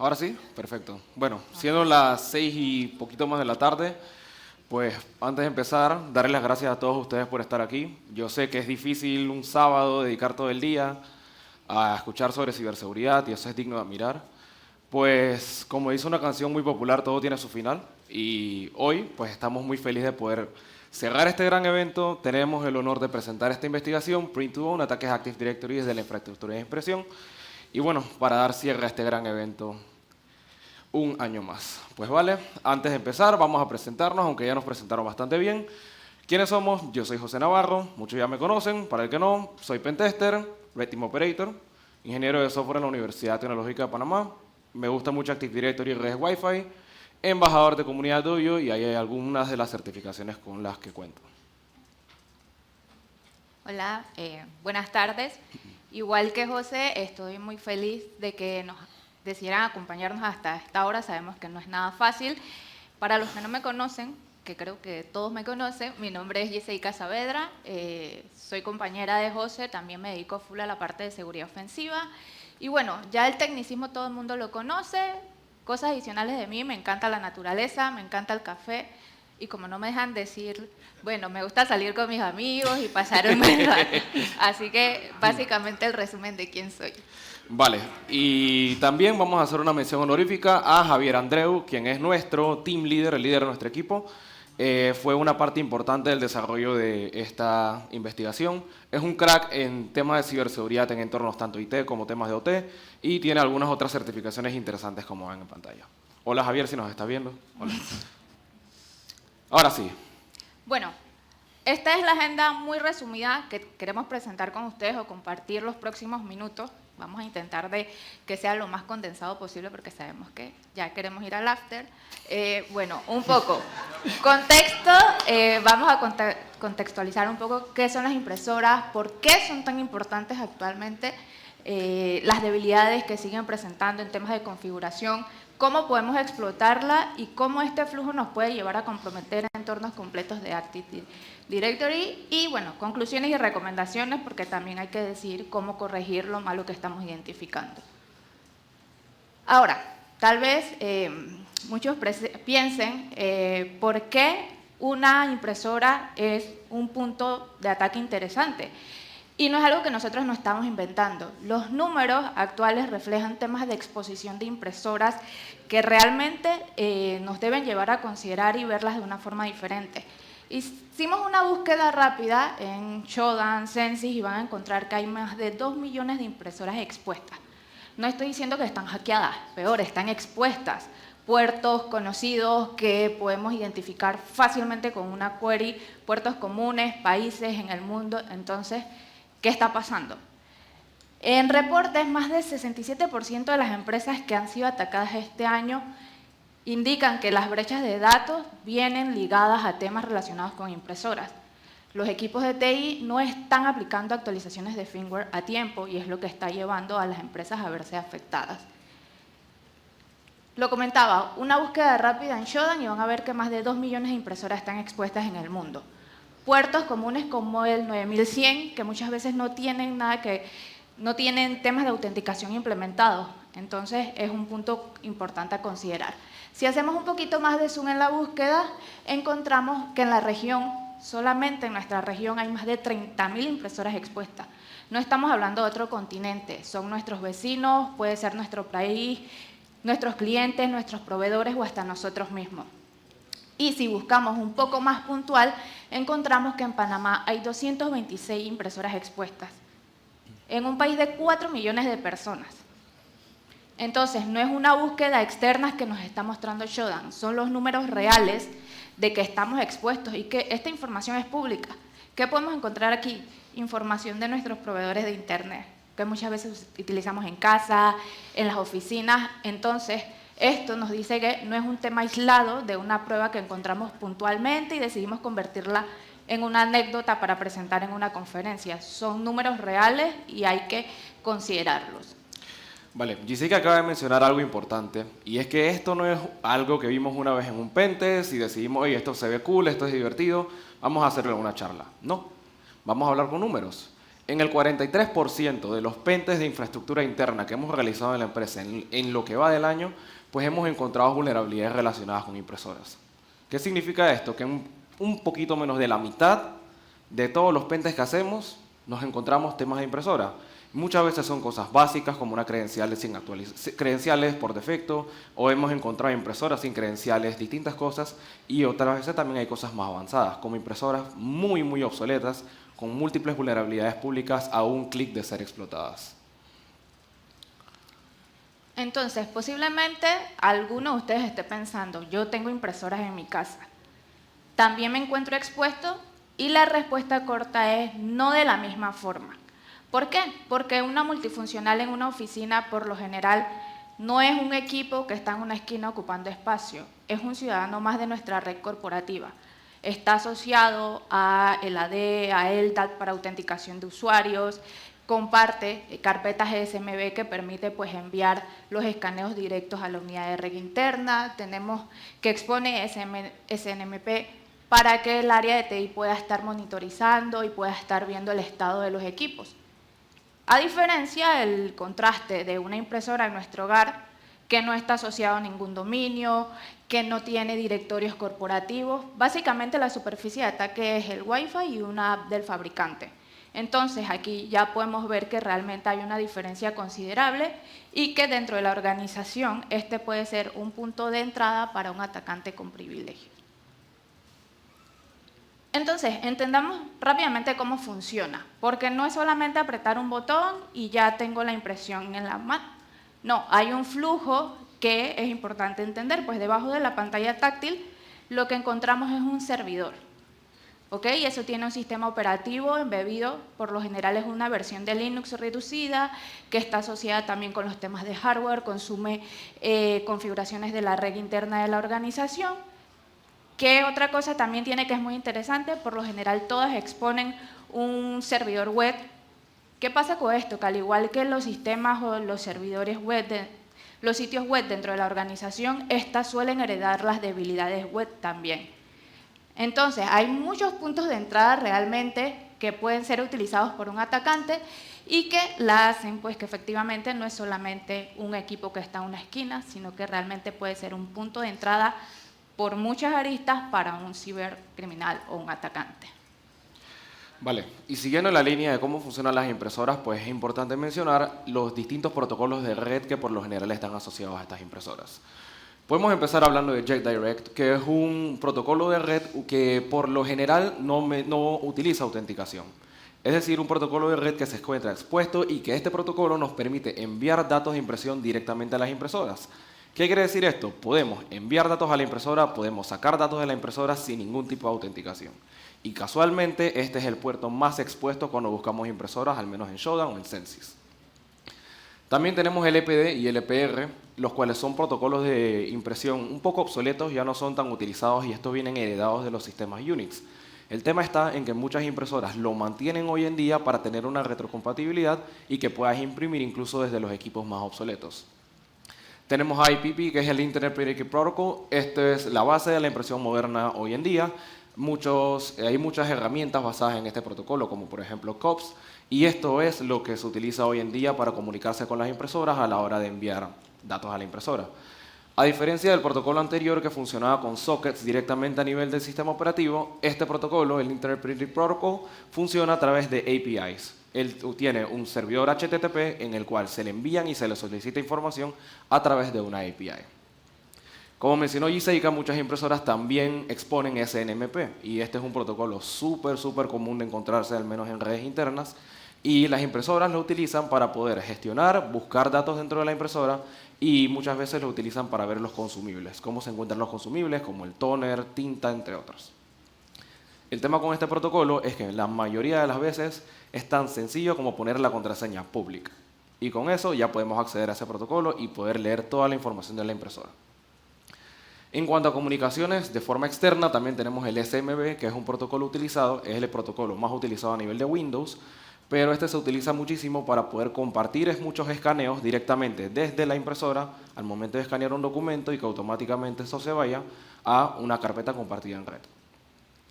Ahora sí, perfecto. Bueno, siendo las 6 y poquito más de la tarde, pues antes de empezar, darles las gracias a todos ustedes por estar aquí. Yo sé que es difícil un sábado dedicar todo el día a escuchar sobre ciberseguridad y eso es digno de admirar. Pues como dice una canción muy popular, todo tiene su final y hoy pues estamos muy felices de poder cerrar este gran evento. Tenemos el honor de presentar esta investigación, Print2Own, ataques a Active Directory desde la infraestructura de impresión. Y bueno, para dar cierre a este gran evento, un año más. Pues vale, antes de empezar vamos a presentarnos, aunque ya nos presentaron bastante bien. ¿Quiénes somos? Yo soy José Navarro, muchos ya me conocen, para el que no, soy Pentester, Red Team Operator, ingeniero de software en la Universidad Tecnológica de Panamá. Me gusta mucho Active Directory y redes Wi-Fi, embajador de comunidad Dojo y ahí hay algunas de las certificaciones con las que cuento. Hola, buenas tardes. Igual que José, estoy muy feliz de que nos decidieran acompañarnos hasta esta hora. Sabemos que no es nada fácil. Para los que no me conocen, que creo que todos me conocen, mi nombre es Jessica Saavedra, soy compañera de José, también me dedico full a la parte de seguridad ofensiva. Y bueno, ya el tecnicismo todo el mundo lo conoce. Cosas adicionales de mí, me encanta la naturaleza, me encanta el café. Y como no me dejan decir, bueno, me gusta salir con mis amigos y pasar un buen rato. Así que básicamente el resumen de quién soy. Vale, y también vamos a hacer una mención honorífica a Javier Andreu, quien es nuestro team leader, el líder de nuestro equipo. Fue una parte importante del desarrollo de esta investigación. Es un crack en temas de ciberseguridad en entornos tanto IT como temas de OT y tiene algunas otras certificaciones interesantes como ven en pantalla. Hola Javier, si nos estás viendo. Hola. Ahora sí. Bueno, esta es la agenda muy resumida que queremos presentar con ustedes o compartir los próximos minutos. Vamos a intentar de que sea lo más condensado posible porque sabemos que ya queremos ir al after. Bueno, un poco. Contexto, vamos a contextualizar un poco qué son las impresoras, por qué son tan importantes actualmente, las debilidades que siguen presentando en temas de configuración, cómo podemos explotarla y cómo este flujo nos puede llevar a comprometer entornos completos de Active Directory y, bueno, conclusiones y recomendaciones porque también hay que decir cómo corregir lo malo que estamos identificando. Ahora, tal vez muchos piensen por qué una impresora es un punto de ataque interesante. Y no es algo que nosotros nos estamos inventando. Los números actuales reflejan temas de exposición de impresoras que realmente nos deben llevar a considerar y verlas de una forma diferente. Hicimos una búsqueda rápida en Shodan, Census y van a encontrar que hay más de 2 millones de impresoras expuestas. No estoy diciendo que están hackeadas, peor, están expuestas. Puertos conocidos que podemos identificar fácilmente con una query, puertos comunes, países en el mundo. Entonces, ¿qué está pasando? En reportes, más del 67% de las empresas que han sido atacadas este año indican que las brechas de datos vienen ligadas a temas relacionados con impresoras. Los equipos de TI no están aplicando actualizaciones de firmware a tiempo y es lo que está llevando a las empresas a verse afectadas. Lo comentaba, una búsqueda rápida en Shodan y van a ver que más de 2 millones de impresoras están expuestas en el mundo. Puertos comunes como el 9100, que muchas veces no tienen temas de autenticación implementados. Entonces, es un punto importante a considerar. Si hacemos un poquito más de zoom en la búsqueda, encontramos que en la región, solamente en nuestra región, hay más de 30.000 impresoras expuestas. No estamos hablando de otro continente, son nuestros vecinos, puede ser nuestro país, nuestros clientes, nuestros proveedores o hasta nosotros mismos. Y si buscamos un poco más puntual, encontramos que en Panamá hay 226 impresoras expuestas, en un país de 4 millones de personas. Entonces, no es una búsqueda externa que nos está mostrando Shodan, son los números reales de que estamos expuestos y que esta información es pública. ¿Qué podemos encontrar aquí? Información de nuestros proveedores de Internet, que muchas veces utilizamos en casa, en las oficinas. Entonces, esto nos dice que no es un tema aislado de una prueba que encontramos puntualmente y decidimos convertirla en una anécdota para presentar en una conferencia. Son números reales y hay que considerarlos. Vale, Jessica acaba de mencionar algo importante y es que esto no es algo que vimos una vez en un pentest y decidimos, oye, esto se ve cool, esto es divertido, vamos a hacerlo en una charla. No, vamos a hablar con números. En el 43% de los pentest de infraestructura interna que hemos realizado en la empresa en lo que va del año, pues hemos encontrado vulnerabilidades relacionadas con impresoras. ¿Qué significa esto? Que en un poquito menos de la mitad de todos los pentest que hacemos nos encontramos temas de impresora. Muchas veces son cosas básicas como una credenciales sin credenciales por defecto, o hemos encontrado impresoras sin credenciales, distintas cosas, y otras veces también hay cosas más avanzadas, como impresoras muy obsoletas, con múltiples vulnerabilidades públicas a un clic de ser explotadas. Entonces, posiblemente alguno de ustedes esté pensando, yo tengo impresoras en mi casa, también me encuentro expuesto, y la respuesta corta es no de la misma forma. ¿Por qué? Porque una multifuncional en una oficina, por lo general, no es un equipo que está en una esquina ocupando espacio, es un ciudadano más de nuestra red corporativa. Está asociado a el AD, a LDAP para autenticación de usuarios, comparte carpetas SMB que permite pues, enviar los escaneos directos a la unidad de red interna, tenemos que expone SNMP para que el área de TI pueda estar monitorizando y pueda estar viendo el estado de los equipos. A diferencia del contraste de una impresora en nuestro hogar, que no está asociado a ningún dominio, que no tiene directorios corporativos, básicamente la superficie de ataque es el Wi-Fi y una app del fabricante. Entonces aquí ya podemos ver que realmente hay una diferencia considerable y que dentro de la organización este puede ser un punto de entrada para un atacante con privilegios. Entonces, entendamos rápidamente cómo funciona, porque no es solamente apretar un botón y ya tengo la impresión en la mano. No, hay un flujo que es importante entender, pues debajo de la pantalla táctil lo que encontramos es un servidor. ¿Ok? Eso tiene un sistema operativo embebido, por lo general es una versión de Linux reducida, que está asociada también con los temas de hardware, consume configuraciones de la red interna de la organización. ¿Qué otra cosa también tiene que es muy interesante? Por lo general todas exponen un servidor web. ¿Qué pasa con esto? Que al igual que los sistemas o los servidores web, los sitios web dentro de la organización, estas suelen heredar las debilidades web también. Entonces, hay muchos puntos de entrada realmente que pueden ser utilizados por un atacante y que la hacen pues que efectivamente no es solamente un equipo que está en una esquina, sino que realmente puede ser un punto de entrada por muchas aristas para un cibercriminal o un atacante. Vale, y siguiendo la línea de cómo funcionan las impresoras, pues es importante mencionar los distintos protocolos de red que por lo general están asociados a estas impresoras. Podemos empezar hablando de JetDirect, que es un protocolo de red que por lo general no utiliza autenticación. Es decir, un protocolo de red que se encuentra expuesto y que este protocolo nos permite enviar datos de impresión directamente a las impresoras. ¿Qué quiere decir esto? Podemos enviar datos a la impresora, podemos sacar datos de la impresora sin ningún tipo de autenticación. Y casualmente este es el puerto más expuesto cuando buscamos impresoras, al menos en Shodan o en Censys. También tenemos el EPD y el EPR, los cuales son protocolos de impresión un poco obsoletos, ya no son tan utilizados y estos vienen heredados de los sistemas Unix. El tema está en que muchas impresoras lo mantienen hoy en día para tener una retrocompatibilidad y que puedas imprimir incluso desde los equipos más obsoletos. Tenemos IPP, que es el Internet Protocol Protocol. Esta es la base de la impresión moderna hoy en día. Hay muchas herramientas basadas en este protocolo, como por ejemplo COPS, y esto es lo que se utiliza hoy en día para comunicarse con las impresoras a la hora de enviar datos a la impresora. A diferencia del protocolo anterior que funcionaba con sockets directamente a nivel del sistema operativo, este protocolo, el Internet Protocol Protocol, funciona a través de APIs. Él tiene un servidor HTTP en el cual se le envían y se le solicita información a través de una API. Como mencionó Giseika, muchas impresoras también exponen SNMP y este es un protocolo súper común de encontrarse, al menos en redes internas, y las impresoras lo utilizan para poder gestionar, buscar datos dentro de la impresora y muchas veces lo utilizan para ver los consumibles, cómo se encuentran los consumibles, como el tóner, tinta, entre otros. El tema con este protocolo es que la mayoría de las veces es tan sencillo como poner la contraseña pública. Y con eso ya podemos acceder a ese protocolo y poder leer toda la información de la impresora. En cuanto a comunicaciones de forma externa, también tenemos el SMB, que es un protocolo utilizado, es el protocolo más utilizado a nivel de Windows, pero este se utiliza muchísimo para poder compartir muchos escaneos directamente desde la impresora al momento de escanear un documento y que automáticamente eso se vaya a una carpeta compartida en red.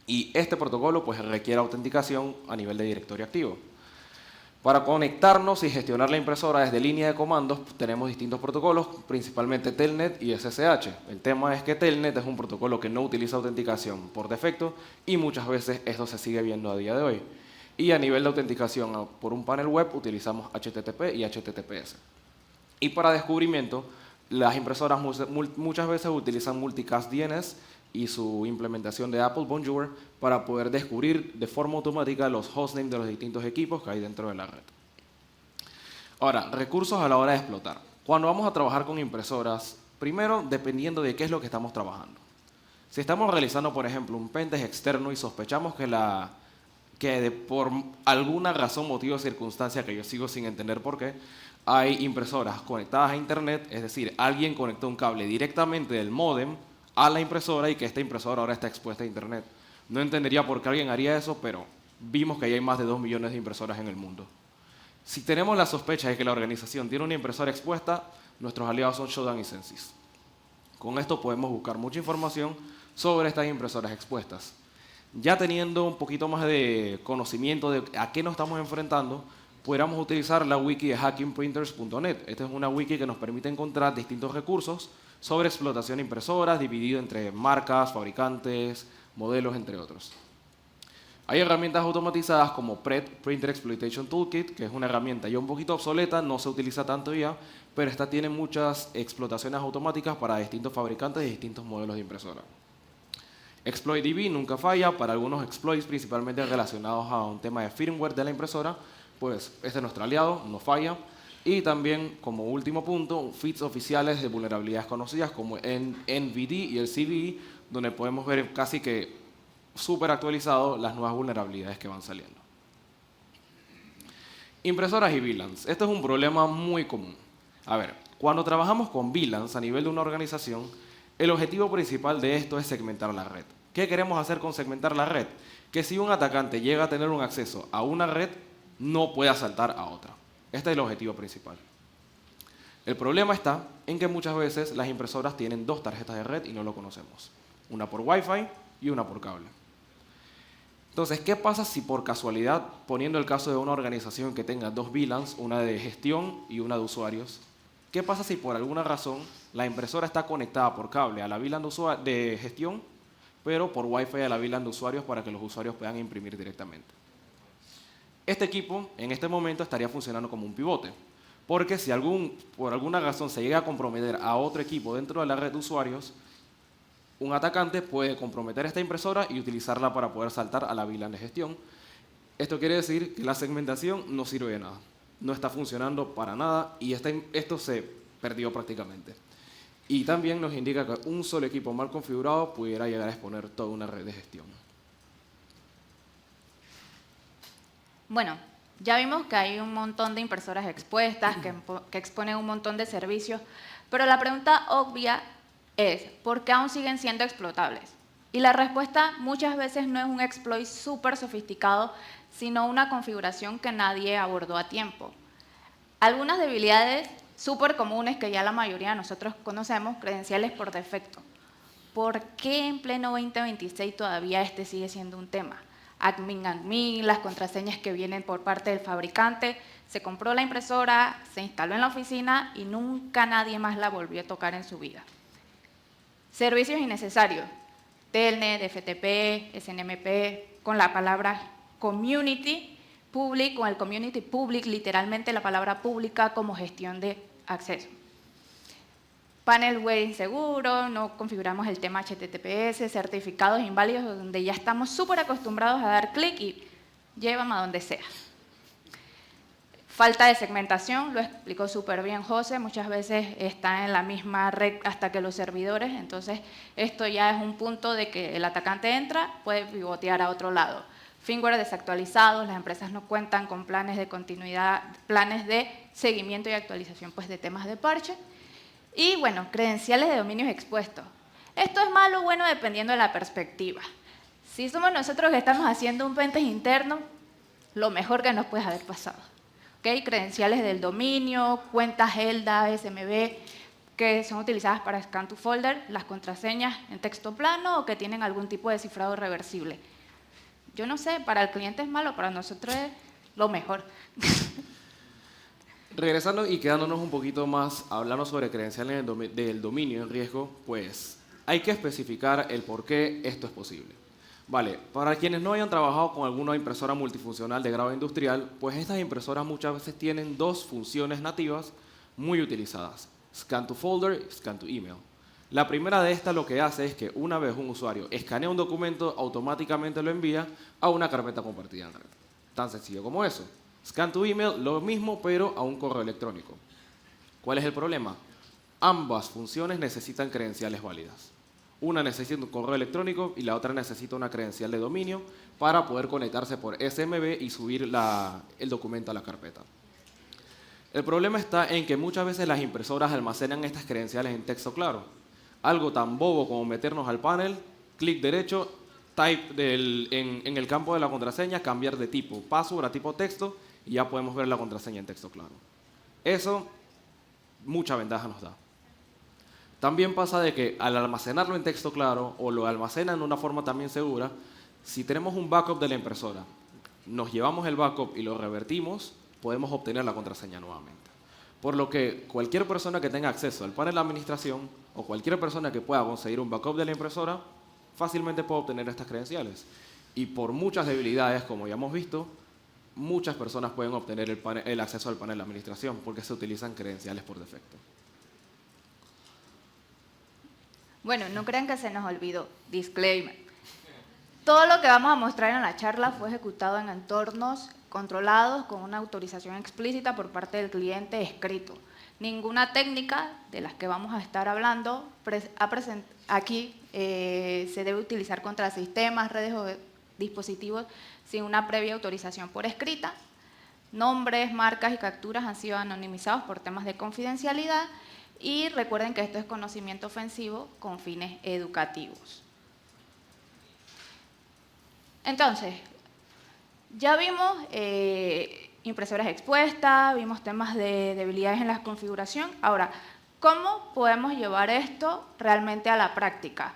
Y este protocolo pues requiere autenticación a nivel de directorio activo. Para conectarnos y gestionar la impresora desde línea de comandos tenemos distintos protocolos, principalmente Telnet y SSH. El tema es que Telnet es un protocolo que no utiliza autenticación por defecto y muchas veces esto se sigue viendo a día de hoy. Y a nivel de autenticación por un panel web utilizamos HTTP y HTTPS. Y para descubrimiento, las impresoras muchas veces utilizan Multicast DNS y su implementación de Apple Bonjour para poder descubrir de forma automática los hostnames de los distintos equipos que hay dentro de la red. Ahora, recursos a la hora de explotar. Cuando vamos a trabajar con impresoras, primero, dependiendo de qué es lo que estamos trabajando. Si estamos realizando, por ejemplo, un pentest externo y sospechamos que por alguna razón, motivo o circunstancia que yo sigo sin entender por qué, hay impresoras conectadas a internet, es decir, alguien conectó un cable directamente del módem a la impresora y que esta impresora ahora está expuesta a internet. No entendería por qué alguien haría eso, pero vimos que ya hay más de 2 millones de impresoras en el mundo. Si tenemos la sospecha de que la organización tiene una impresora expuesta, nuestros aliados son Shodan y Censys. Con esto podemos buscar mucha información sobre estas impresoras expuestas. Ya teniendo un poquito más de conocimiento de a qué nos estamos enfrentando, podríamos utilizar la wiki de hackingprinters.net. Esta es una wiki que nos permite encontrar distintos recursos sobre explotación de impresoras, dividido entre marcas, fabricantes, modelos, entre otros. Hay herramientas automatizadas como Printer Exploitation Toolkit, que es una herramienta ya un poquito obsoleta, no se utiliza tanto ya, pero esta tiene muchas explotaciones automáticas para distintos fabricantes y distintos modelos de impresora. ExploitDB nunca falla, para algunos exploits principalmente relacionados a un tema de firmware de la impresora, pues este es nuestro aliado, no falla. Y también, como último punto, feeds oficiales de vulnerabilidades conocidas como NVD y el CVE, donde podemos ver casi que súper actualizado las nuevas vulnerabilidades que van saliendo. Impresoras y VLANs. Este es un problema muy común. A ver, cuando trabajamos con VLANs a nivel de una organización, el objetivo principal de esto es segmentar la red. ¿Qué queremos hacer con segmentar la red? Que si un atacante llega a tener un acceso a una red, no pueda saltar a otra. Este es el objetivo principal. El problema está en que muchas veces las impresoras tienen 2 tarjetas de red y no lo conocemos. Una por Wi-Fi y una por cable. Entonces, ¿qué pasa si por casualidad, poniendo el caso de una organización que tenga 2 VLANs, una de gestión y una de usuarios, qué pasa si por alguna razón la impresora está conectada por cable a la VLAN de gestión, pero por Wi-Fi a la VLAN de usuarios para que los usuarios puedan imprimir directamente? Este equipo, en este momento, estaría funcionando como un pivote, porque si por alguna razón se llega a comprometer a otro equipo dentro de la red de usuarios, un atacante puede comprometer esta impresora y utilizarla para poder saltar a la VLAN de gestión. Esto quiere decir que la segmentación no sirve de nada, no está funcionando para nada y esto se perdió prácticamente. Y también nos indica que un solo equipo mal configurado pudiera llegar a exponer toda una red de gestión. Bueno, ya vimos que hay un montón de impresoras expuestas que exponen un montón de servicios, pero la pregunta obvia es, ¿por qué aún siguen siendo explotables? Y la respuesta muchas veces no es un exploit súper sofisticado, sino una configuración que nadie abordó a tiempo. Algunas debilidades súper comunes que ya la mayoría de nosotros conocemos, credenciales por defecto. ¿Por qué en pleno 2026 todavía este sigue siendo un tema? Admin, las contraseñas que vienen por parte del fabricante, se compró la impresora, se instaló en la oficina y nunca nadie más la volvió a tocar en su vida. Servicios innecesarios, Telnet, FTP, SNMP, con la palabra Community Public, con el Community Public, literalmente la palabra pública como gestión de acceso. Panel web inseguro, no configuramos el tema HTTPS, certificados inválidos, donde ya estamos súper acostumbrados a dar clic y llévame a donde sea. Falta de segmentación, lo explicó súper bien José, muchas veces está en la misma red hasta que los servidores, entonces esto ya es un punto de que el atacante entra, puede pivotear a otro lado. Firmware desactualizados, las empresas no cuentan con planes de continuidad, planes de seguimiento y actualización pues, de temas de parche. Y bueno, credenciales de dominios expuestos. Esto es malo o bueno dependiendo de la perspectiva. Si somos nosotros que estamos haciendo un pentest interno, lo mejor que nos puede haber pasado. ¿Okay? Credenciales del dominio, cuentas ELDA, SMB, que son utilizadas para scan to folder, las contraseñas en texto plano o que tienen algún tipo de cifrado reversible. Yo no sé, para el cliente es malo, para nosotros es lo mejor. Regresando y quedándonos un poquito más hablando sobre credenciales del dominio en riesgo, pues hay que especificar el por qué esto es posible. Vale, para quienes no hayan trabajado con alguna impresora multifuncional de grado industrial, pues estas impresoras muchas veces tienen dos funciones nativas muy utilizadas, Scan to Folder y Scan to Email. La primera de estas lo que hace es que una vez un usuario escanea un documento, automáticamente lo envía a una carpeta compartida en red. Tan sencillo como eso. Scan to Email, lo mismo, pero a un correo electrónico. ¿Cuál es el problema? Ambas funciones necesitan credenciales válidas. Una necesita un correo electrónico y la otra necesita una credencial de dominio para poder conectarse por SMB y subir el documento a la carpeta. El problema está en que muchas veces las impresoras almacenan estas credenciales en texto claro. Algo tan bobo como meternos al panel, clic derecho, type en el campo de la contraseña, cambiar de tipo password a tipo texto y ya podemos ver la contraseña en texto claro. Eso mucha ventaja nos da. También pasa de que al almacenarlo en texto claro o lo almacenan de una forma también segura, si tenemos un backup de la impresora, nos llevamos el backup y lo revertimos, podemos obtener la contraseña nuevamente. Por lo que cualquier persona que tenga acceso al panel de administración o cualquier persona que pueda conseguir un backup de la impresora, fácilmente puede obtener estas credenciales. Y por muchas debilidades, como ya hemos visto, muchas personas pueden obtener el acceso al panel de administración porque se utilizan credenciales por defecto. Bueno, no crean que se nos olvidó. Disclaimer. Todo lo que vamos a mostrar en la charla fue ejecutado en entornos controlados con una autorización explícita por parte del cliente escrito. Ninguna técnica de las que vamos a estar hablando aquí se debe utilizar contra sistemas, redes o dispositivos sin una previa autorización por escrita. Nombres, marcas y capturas han sido anonimizados por temas de confidencialidad y recuerden que esto es conocimiento ofensivo con fines educativos. Entonces, ya vimos impresoras expuestas, vimos temas de debilidades en la configuración. Ahora, ¿cómo podemos llevar esto realmente a la práctica?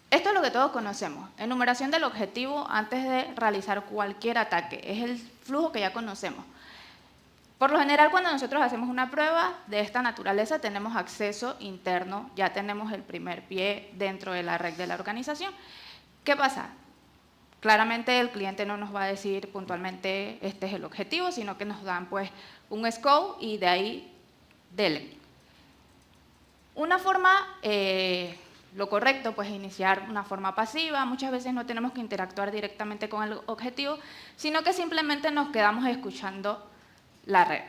Esto es lo que todos conocemos, enumeración del objetivo antes de realizar cualquier ataque. Es el flujo que ya conocemos. Por lo general, cuando nosotros hacemos una prueba de esta naturaleza, tenemos acceso interno, ya tenemos el primer pie dentro de la red de la organización. ¿Qué pasa? Claramente el cliente no nos va a decir puntualmente este es el objetivo, sino que nos dan pues un scope y de ahí delen. Una forma, lo correcto, pues iniciar una forma pasiva. Muchas veces no tenemos que interactuar directamente con el objetivo, sino que simplemente nos quedamos escuchando la red.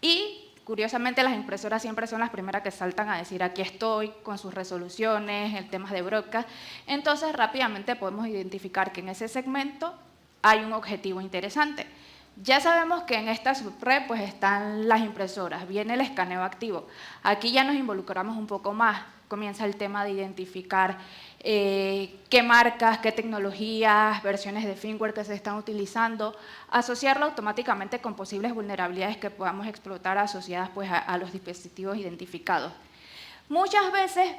Y curiosamente las impresoras siempre son las primeras que saltan a decir aquí estoy con sus resoluciones, el tema de broadcast. Entonces rápidamente podemos identificar que en ese segmento hay un objetivo interesante. Ya sabemos que en esta subred pues están las impresoras, viene el escaneo activo. Aquí ya nos involucramos un poco más, comienza el tema de identificar qué marcas, qué tecnologías, versiones de firmware que se están utilizando, asociarlo automáticamente con posibles vulnerabilidades que podamos explotar asociadas pues, a los dispositivos identificados. Muchas veces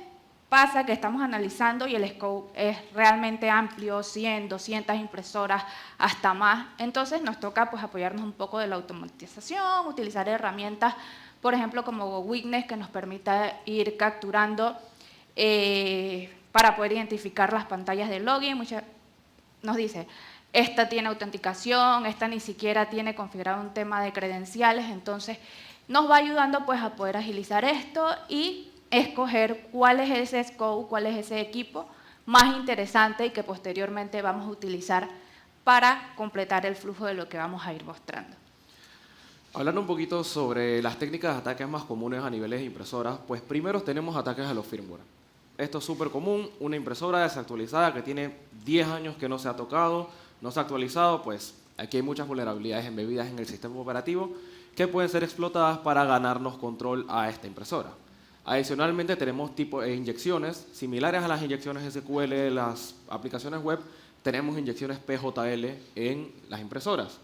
pasa que estamos analizando y el scope es realmente amplio, 100, 200 impresoras, hasta más. Entonces nos toca pues, apoyarnos un poco de la automatización, utilizar herramientas, por ejemplo, como Witness, que nos permita ir capturando para poder identificar las pantallas de login. Nos dice, esta tiene autenticación, esta ni siquiera tiene configurado un tema de credenciales, entonces nos va ayudando pues, a poder agilizar esto y escoger cuál es ese scope, cuál es ese equipo más interesante y que posteriormente vamos a utilizar para completar el flujo de lo que vamos a ir mostrando. Hablando un poquito sobre las técnicas de ataques más comunes a niveles de impresoras, pues primero tenemos ataques a los firmware. Esto es súper común, una impresora desactualizada que tiene 10 años que no se ha tocado, no se ha actualizado, pues aquí hay muchas vulnerabilidades embebidas en el sistema operativo que pueden ser explotadas para ganarnos control a esta impresora. Adicionalmente tenemos tipo de inyecciones similares a las inyecciones SQL de las aplicaciones web, tenemos inyecciones PJL en las impresoras,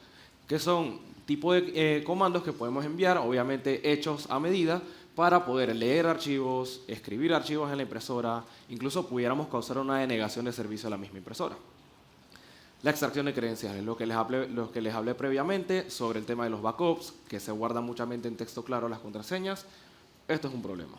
que son tipo de comandos que podemos enviar, obviamente hechos a medida, para poder leer archivos, escribir archivos en la impresora, incluso pudiéramos causar una denegación de servicio a la misma impresora. La extracción de credenciales, lo que les hablé previamente sobre el tema de los backups, que se guardan muchamente en texto claro las contraseñas. Esto es un problema.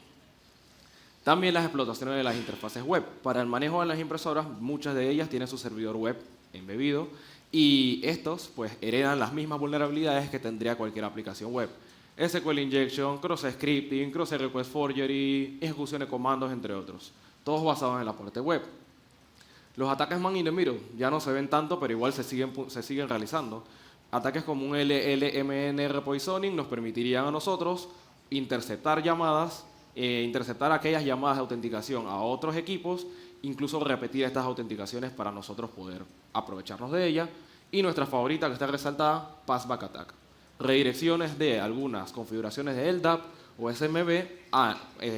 También las explotaciones de las interfaces web. Para el manejo de las impresoras, muchas de ellas tienen su servidor web embebido y estos pues heredan las mismas vulnerabilidades que tendría cualquier aplicación web. SQL injection, cross-scripting, cross-request forgery, ejecución de comandos, entre otros. Todos basados en la parte web. Los ataques man in the middle ya no se ven tanto, pero igual se siguen realizando. Ataques como un LLMN repoisoning nos permitirían a nosotros interceptar llamadas, interceptar aquellas llamadas de autenticación a otros equipos, incluso repetir estas autenticaciones para nosotros poder aprovecharnos de ellas. Y nuestra favorita que está resaltada, Passback Attack. Redirecciones de algunas configuraciones de LDAP o SMB a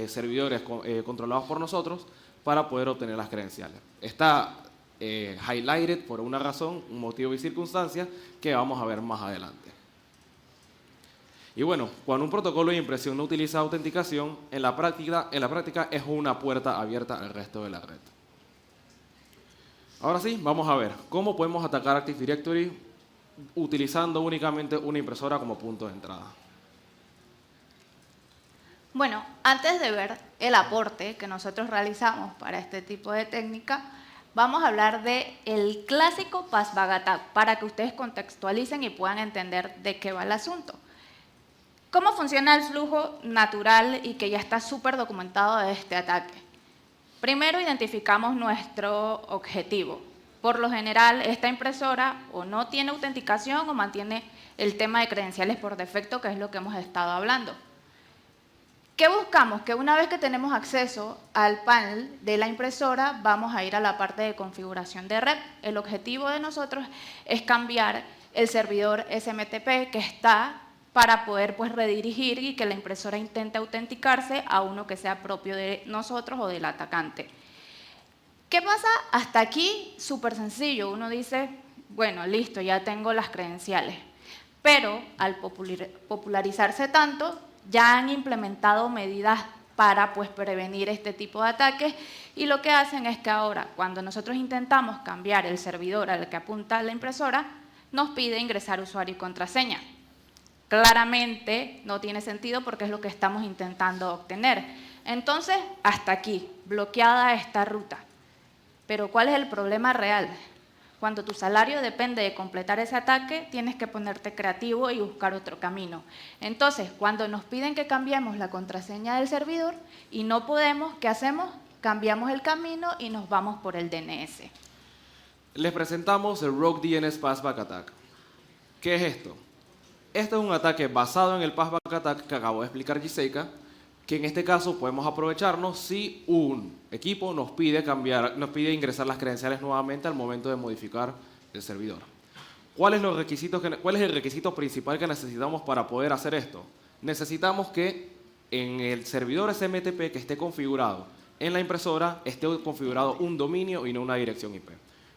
servidores controlados por nosotros para poder obtener las credenciales. Está highlighted por una razón, un motivo y circunstancia que vamos a ver más adelante. Y bueno, cuando un protocolo de impresión no utiliza autenticación, en la práctica es una puerta abierta al resto de la red. Ahora sí, vamos a ver cómo podemos atacar Active Directory utilizando únicamente una impresora como punto de entrada. Bueno, antes de ver el aporte que nosotros realizamos para este tipo de técnica, vamos a hablar del clásico Passback Attack para que ustedes contextualicen y puedan entender de qué va el asunto. ¿Cómo funciona el flujo natural y que ya está súper documentado de este ataque? Primero identificamos nuestro objetivo. Por lo general, esta impresora o no tiene autenticación o mantiene el tema de credenciales por defecto, que es lo que hemos estado hablando. ¿Qué buscamos? Que una vez que tenemos acceso al panel de la impresora, vamos a ir a la parte de configuración de red. El objetivo de nosotros es cambiar el servidor SMTP que está para poder pues, redirigir y que la impresora intente autenticarse a uno que sea propio de nosotros o del atacante. ¿Qué pasa? Hasta aquí, súper sencillo. Uno dice, bueno, listo, ya tengo las credenciales. Pero al popularizarse tanto, ya han implementado medidas para pues, prevenir este tipo de ataques y lo que hacen es que ahora, cuando nosotros intentamos cambiar el servidor al que apunta la impresora, nos pide ingresar usuario y contraseña. Claramente no tiene sentido porque es lo que estamos intentando obtener. Entonces, hasta aquí, bloqueada esta ruta. Pero ¿cuál es el problema real? Cuando tu salario depende de completar ese ataque, tienes que ponerte creativo y buscar otro camino. Entonces, cuando nos piden que cambiemos la contraseña del servidor y no podemos, ¿qué hacemos? Cambiamos el camino y nos vamos por el DNS. Les presentamos el Rogue DNS Passback Attack. ¿Qué es esto? Este es un ataque basado en el Passback Attack que acabo de explicar Giseika, que en este caso podemos aprovecharnos si un equipo nos pide ingresar las credenciales nuevamente al momento de modificar el servidor. ¿Cuál es el requisito principal que necesitamos para poder hacer esto? Necesitamos que en el servidor SMTP que esté configurado en la impresora esté configurado un dominio y no una dirección IP.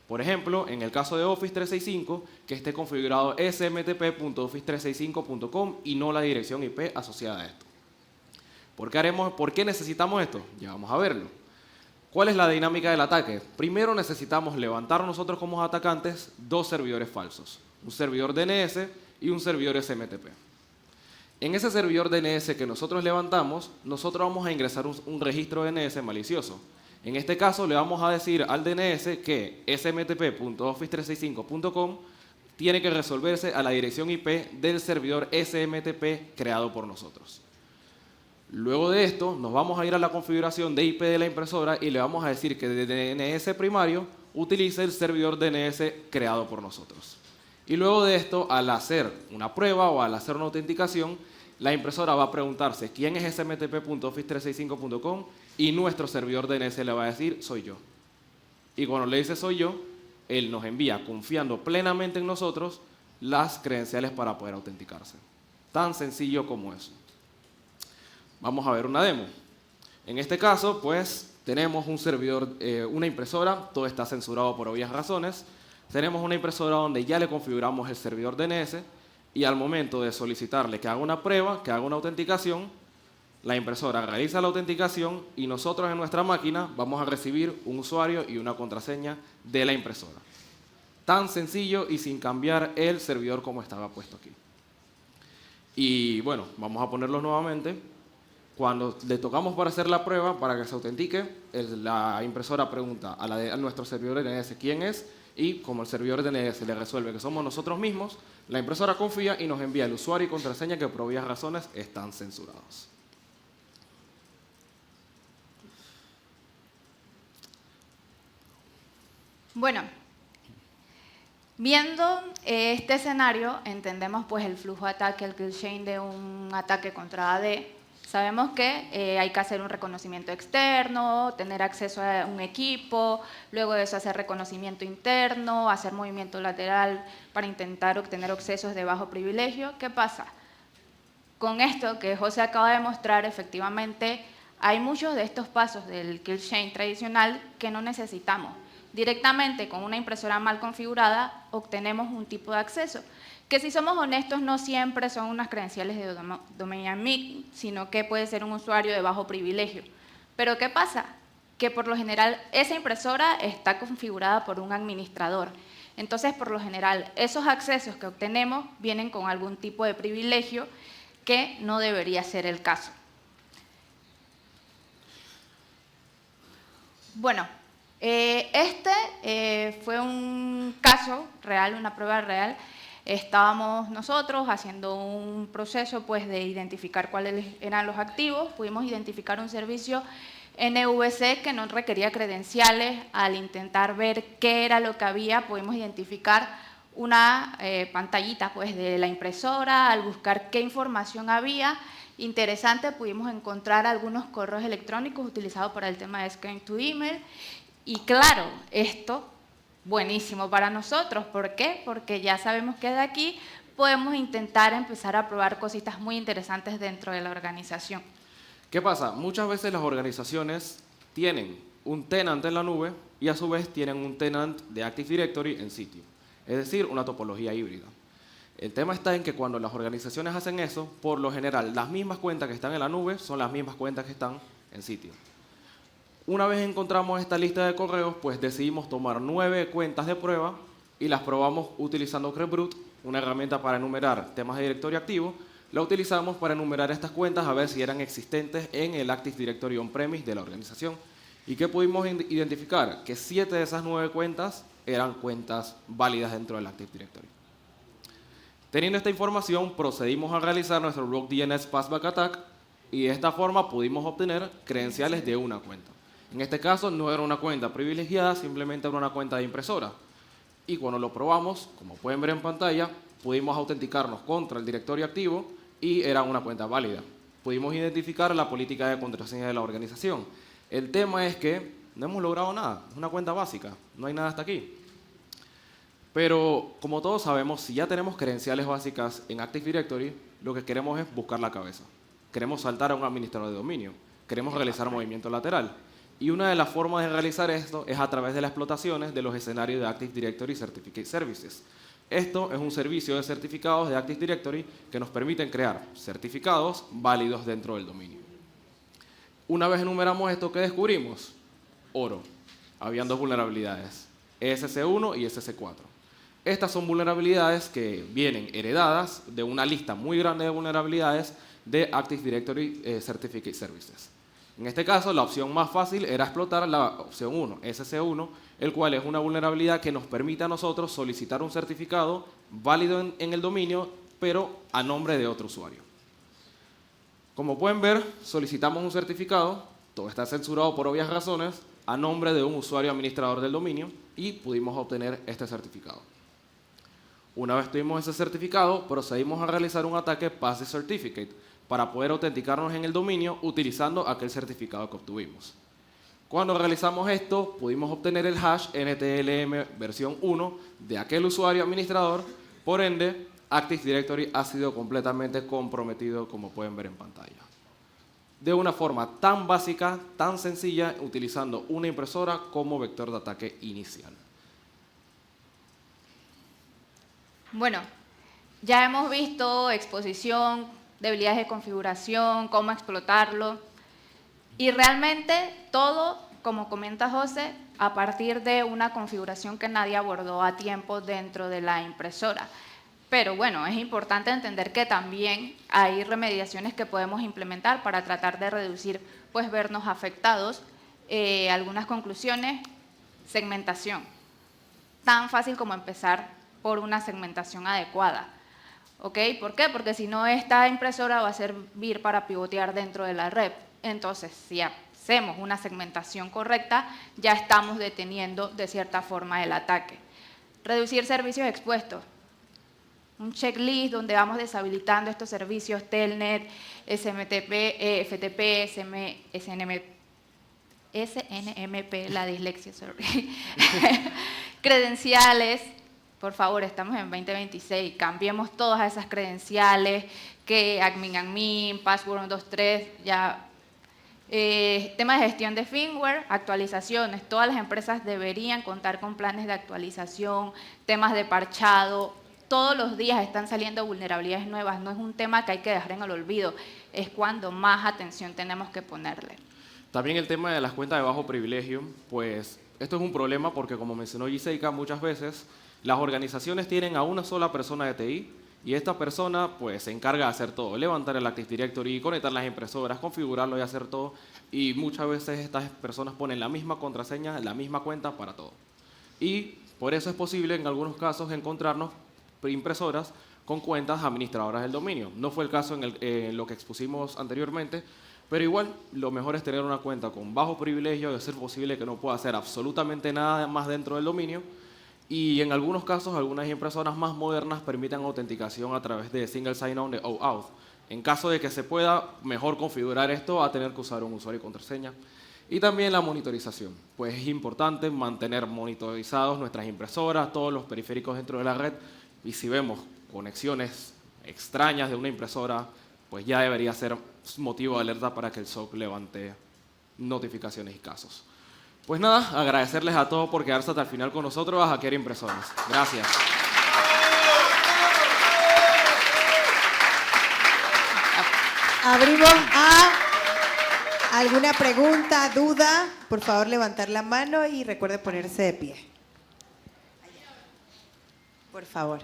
Por ejemplo, en el caso de Office 365, que esté configurado smtp.office365.com y no la dirección IP asociada a esto. ¿Por qué necesitamos esto? Ya vamos a verlo. ¿Cuál es la dinámica del ataque? Primero necesitamos levantar nosotros como atacantes dos servidores falsos, un servidor DNS y un servidor SMTP. En ese servidor DNS que nosotros levantamos, nosotros vamos a ingresar un registro DNS malicioso. En este caso le vamos a decir al DNS que smtp.office365.com tiene que resolverse a la dirección IP del servidor SMTP creado por nosotros. Luego de esto, nos vamos a ir a la configuración de IP de la impresora y le vamos a decir que de DNS primario utilice el servidor DNS creado por nosotros. Y luego de esto, al hacer una prueba o al hacer una autenticación, la impresora va a preguntarse quién es smtp.office365.com y nuestro servidor DNS le va a decir soy yo. Y cuando le dice soy yo, él nos envía, confiando plenamente en nosotros, las credenciales para poder autenticarse. Tan sencillo como eso. Vamos a ver una demo. En este caso, pues, tenemos un servidor, una impresora, todo está censurado por obvias razones. Tenemos una impresora donde ya le configuramos el servidor DNS y al momento de solicitarle que haga una prueba, que haga una autenticación, la impresora realiza la autenticación y nosotros en nuestra máquina vamos a recibir un usuario y una contraseña de la impresora. Tan sencillo y sin cambiar el servidor como estaba puesto aquí. Y bueno, vamos a ponerlo nuevamente. Cuando le tocamos para hacer la prueba, para que se autentique, la impresora pregunta a nuestro servidor DNS quién es, y como el servidor DNS le resuelve que somos nosotros mismos, la impresora confía y nos envía el usuario y contraseña que por obvias razones están censurados. Bueno, viendo este escenario, entendemos pues el flujo de ataque, el kill chain de un ataque contra AD. Sabemos que hay que hacer un reconocimiento externo, tener acceso a un equipo, luego de eso hacer reconocimiento interno, hacer movimiento lateral para intentar obtener accesos de bajo privilegio. ¿Qué pasa? Con esto que José acaba de mostrar, efectivamente, hay muchos de estos pasos del kill chain tradicional que no necesitamos. Directamente con una impresora mal configurada obtenemos un tipo de acceso, que si somos honestos no siempre son unas credenciales de domain admin, sino que puede ser un usuario de bajo privilegio. Pero ¿qué pasa? Que por lo general esa impresora está configurada por un administrador. Entonces, por lo general, esos accesos que obtenemos vienen con algún tipo de privilegio que no debería ser el caso. Bueno, fue un caso real, una prueba real. Estábamos nosotros haciendo un proceso pues, de identificar cuáles eran los activos. Pudimos identificar un servicio NVC que no requería credenciales. Al intentar ver qué era lo que había, pudimos identificar una pantallita pues, de la impresora. Al buscar qué información había, interesante, pudimos encontrar algunos correos electrónicos utilizados para el tema de Scan to Email. Y claro, esto buenísimo para nosotros. ¿Por qué? Porque ya sabemos que de aquí podemos intentar empezar a probar cositas muy interesantes dentro de la organización. ¿Qué pasa? Muchas veces las organizaciones tienen un tenant en la nube y a su vez tienen un tenant de Active Directory en sitio. Es decir, una topología híbrida. El tema está en que cuando las organizaciones hacen eso, por lo general, las mismas cuentas que están en la nube son las mismas cuentas que están en sitio. Una vez encontramos esta lista de correos, pues decidimos tomar 9 cuentas de prueba y las probamos utilizando Crebroot, una herramienta para enumerar temas de directorio activo. La utilizamos para enumerar estas cuentas a ver si eran existentes en el Active Directory on-premise de la organización. ¿Y qué pudimos identificar? Que 7 de esas 9 cuentas eran cuentas válidas dentro del Active Directory. Teniendo esta información, procedimos a realizar nuestro Rogue DNS Passback Attack y de esta forma pudimos obtener credenciales de una cuenta. En este caso no era una cuenta privilegiada, simplemente era una cuenta de impresora. Y cuando lo probamos, como pueden ver en pantalla, pudimos autenticarnos contra el directorio activo y era una cuenta válida. Pudimos identificar la política de contraseña de la organización. El tema es que no hemos logrado nada, es una cuenta básica, no hay nada hasta aquí. Pero como todos sabemos, si ya tenemos credenciales básicas en Active Directory, lo que queremos es buscar la cabeza. Queremos saltar a un administrador de dominio, queremos realizar movimiento lateral. Y una de las formas de realizar esto es a través de las explotaciones de los escenarios de Active Directory Certificate Services. Esto es un servicio de certificados de Active Directory que nos permiten crear certificados válidos dentro del dominio. Una vez enumeramos esto, ¿qué descubrimos? Oro. Habían 2 vulnerabilidades, ESC1 y ESC4. Estas son vulnerabilidades que vienen heredadas de una lista muy grande de vulnerabilidades de Active Directory Certificate Services. En este caso, la opción más fácil era explotar la opción 1, SC1, el cual es una vulnerabilidad que nos permite a nosotros solicitar un certificado válido en el dominio, pero a nombre de otro usuario. Como pueden ver, solicitamos un certificado, todo está censurado por obvias razones, a nombre de un usuario administrador del dominio y pudimos obtener este certificado. Una vez tuvimos ese certificado, procedimos a realizar un ataque Passive Certificate para poder autenticarnos en el dominio utilizando aquel certificado que obtuvimos. Cuando realizamos esto, pudimos obtener el hash NTLM versión 1 de aquel usuario administrador, por ende, Active Directory ha sido completamente comprometido, como pueden ver en pantalla. De una forma tan básica, tan sencilla, utilizando una impresora como vector de ataque inicial. Bueno, ya hemos visto exposición, debilidades de configuración, cómo explotarlo. Y realmente todo, como comenta José, a partir de una configuración que nadie abordó a tiempo dentro de la impresora. Pero bueno, es importante entender que también hay remediaciones que podemos implementar para tratar de reducir, pues, vernos afectados. Algunas conclusiones: segmentación. Tan fácil como empezar por una segmentación adecuada. ¿Ok? ¿Por qué? Porque si no, esta impresora va a servir para pivotear dentro de la red. Entonces, si hacemos una segmentación correcta, ya estamos deteniendo de cierta forma el ataque. Reducir servicios expuestos. Un checklist donde vamos deshabilitando estos servicios: Telnet, SMTP, FTP, SNMP, la dislexia, sorry. Credenciales. Por favor, estamos en 2026, cambiemos todas esas credenciales, que admin, password 123, ya. Tema de gestión de firmware, actualizaciones. Todas las empresas deberían contar con planes de actualización, temas de parchado. Todos los días están saliendo vulnerabilidades nuevas. No es un tema que hay que dejar en el olvido, es cuando más atención tenemos que ponerle. También el tema de las cuentas de bajo privilegio, pues esto es un problema porque, como mencionó Giseika, muchas veces las organizaciones tienen a una sola persona de TI y esta persona pues se encarga de hacer todo: levantar el Active Directory, conectar las impresoras, configurarlo y hacer todo. Y muchas veces estas personas ponen la misma contraseña, la misma cuenta para todo. Y por eso es posible en algunos casos encontrarnos impresoras con cuentas administradoras del dominio. No fue el caso en lo que expusimos anteriormente, pero igual lo mejor es tener una cuenta con bajo privilegio, de ser posible que no pueda hacer absolutamente nada más dentro del dominio. Y en algunos casos, algunas impresoras más modernas permiten autenticación a través de single sign-on de OAuth. En caso de que se pueda mejor configurar esto, va a tener que usar un usuario y contraseña. Y también la monitorización, pues es importante mantener monitorizados nuestras impresoras, todos los periféricos dentro de la red, y si vemos conexiones extrañas de una impresora, pues ya debería ser motivo de alerta para que el SOC levante notificaciones y casos. Pues nada, agradecerles a todos por quedarse hasta el final con nosotros a Hackear Impresoras. Gracias. Abrimos a alguna pregunta, duda. Por favor, levantar la mano y recuerde ponerse de pie. Por favor.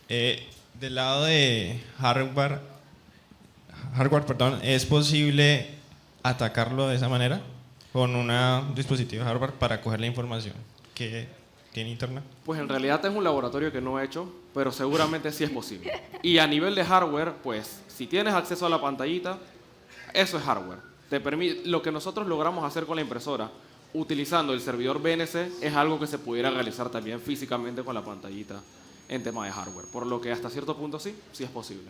Del lado de hardware, ¿es posible atacarlo de esa manera? Con un dispositivo hardware para coger la información que tiene internet. Pues en realidad es un laboratorio que no he hecho, pero seguramente sí es posible. Y a nivel de hardware, pues si tienes acceso a la pantallita, eso es hardware. Te permite, lo que nosotros logramos hacer con la impresora, utilizando el servidor BNC, es algo que se pudiera realizar también físicamente con la pantallita en tema de hardware. Por lo que hasta cierto punto sí es posible.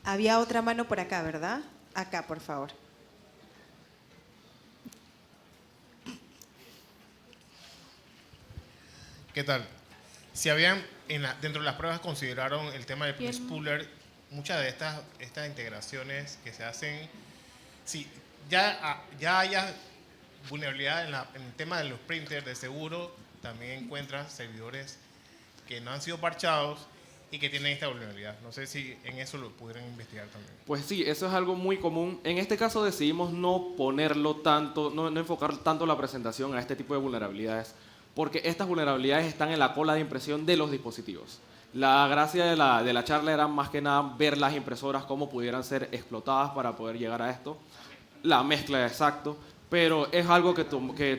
Había otra mano por acá, ¿verdad? Acá, por favor. ¿Qué tal? Si habían, dentro de las pruebas consideraron el tema de Spooler, muchas de estas integraciones que se hacen, si ya haya vulnerabilidad en el tema de los printers, de seguro también encuentran servidores que no han sido parchados y que tienen esta vulnerabilidad. No sé si en eso lo pudieran investigar también. Pues sí, eso es algo muy común. En este caso decidimos no ponerlo tanto, no enfocar tanto la presentación a este tipo de vulnerabilidades, porque estas vulnerabilidades están en la cola de impresión de los dispositivos. La gracia de la charla era más que nada ver las impresoras, cómo pudieran ser explotadas para poder llegar a esto. La mezcla, exacto, pero es algo que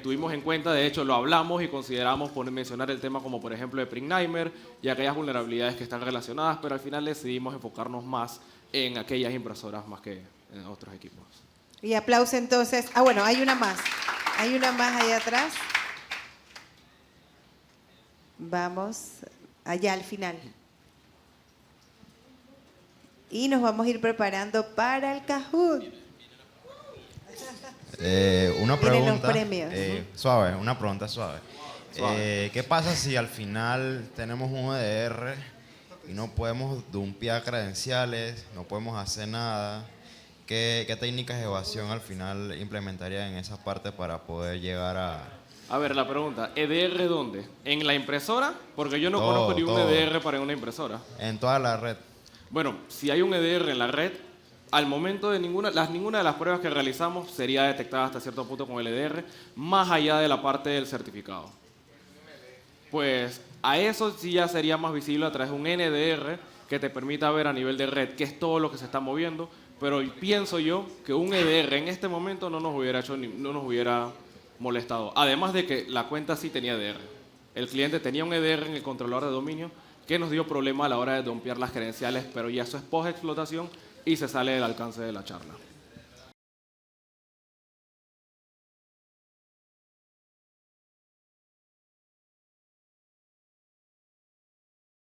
tuvimos en cuenta. De hecho, lo hablamos y consideramos mencionar el tema como, por ejemplo, de Prigneimer y aquellas vulnerabilidades que están relacionadas, pero al final decidimos enfocarnos más en aquellas impresoras más que en otros equipos. Y aplauso entonces. Ah, bueno, hay una más. Hay una más allá atrás. Vamos allá al final. Y nos vamos a ir preparando para el Kahoot. Una Tienen los pregunta premios. suave, una pregunta suave. ¿Qué pasa si al final tenemos un EDR y no podemos dumpear credenciales, no podemos hacer nada? ¿Qué técnicas de evasión al final implementarían en esa parte para poder llegar a...? A ver, la pregunta, ¿EDR dónde? ¿En la impresora? Porque yo no Todo, conozco ni un todo. EDR para una impresora. En toda la red. Bueno, si hay un EDR en la red, al momento de ninguna de las pruebas que realizamos sería detectada hasta cierto punto con el EDR, más allá de la parte del certificado. Pues a eso sí ya sería más visible a través de un NDR que te permita ver a nivel de red qué es todo lo que se está moviendo, pero pienso yo que un EDR en este momento no nos hubiera molestado. Además de que la cuenta sí tenía EDR. El cliente tenía un EDR en el controlador de dominio que nos dio problema a la hora de dumpear las credenciales, pero ya eso es post-explotación y se sale del alcance de la charla.